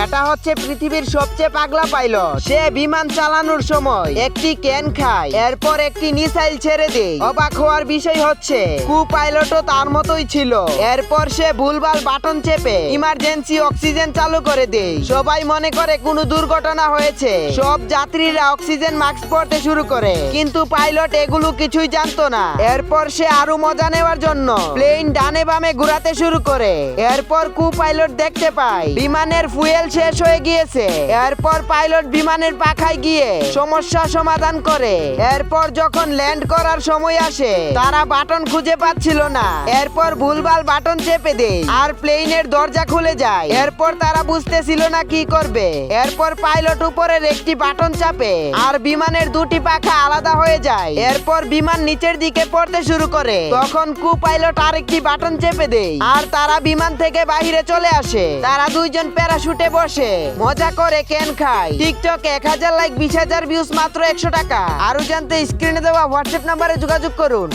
এটা হচ্ছে পৃথিবীর সবচেয়ে পাগলা পাইলট। সে বিমান চালানোর সময় একটি ক্যান খায়, এরপর একটি মিসাইল ছেড়ে দেয়। অবাক হওয়ার বিষয় হচ্ছে কু পাইলটও তার মতোই ছিল। এরপর সে ভুলভাল বাটন চেপে ইমার্জেন্সি অক্সিজেন চালু করে দেয়। সবাই মনে করে কোনো দুর্ঘটনা হয়েছে। সব যাত্রীরা অক্সিজেন মাস্ক পরতে শুরু করে, কিন্তু পাইলট এগুলো কিছুই জানতো না। এরপর সে আরো মজা নেওয়ার জন্য প্লেন ডানে বামে ঘোরাতে শুরু করে। এরপর কু পাইলট দেখতে পায় বিমানের ফুয়েল শেষ হয়ে গিয়েছে। এরপর পাইলট বিমানের পাখায় গিয়ে সমস্যা সমাধান করে। এরপর যখন ল্যান্ড করার সময় আসে, তারা বাটন খুঁজে পাচ্ছিল না। এরপর ভুলভাল বাটন চেপে দেয় আর প্লেনের দরজা খুলে যায়। এরপর তারা বুঝতেছিল না কি করবে। এরপর পাইলট উপরের একটি বাটন চাপে আর বিমানের দুটি পাখা আলাদা হয়ে যায়। এরপর বিমান নিচের দিকে পড়তে শুরু করে। তখন কু পাইলট আরেকটি বাটন চেপে দেয় আর তারা বিমান থেকে বাইরে চলে আসে। তারা দুইজন প্যারাশুটে বসে মজা করে ক্যান খায়। টিকটকে 1000 লাইক, 20,000 ভিউজ, মাত্র 100 টাকা। আরো জানতে স্ক্রিনে দেওয়া হোয়াটসঅ্যাপ নাম্বারে যোগাযোগ করুন।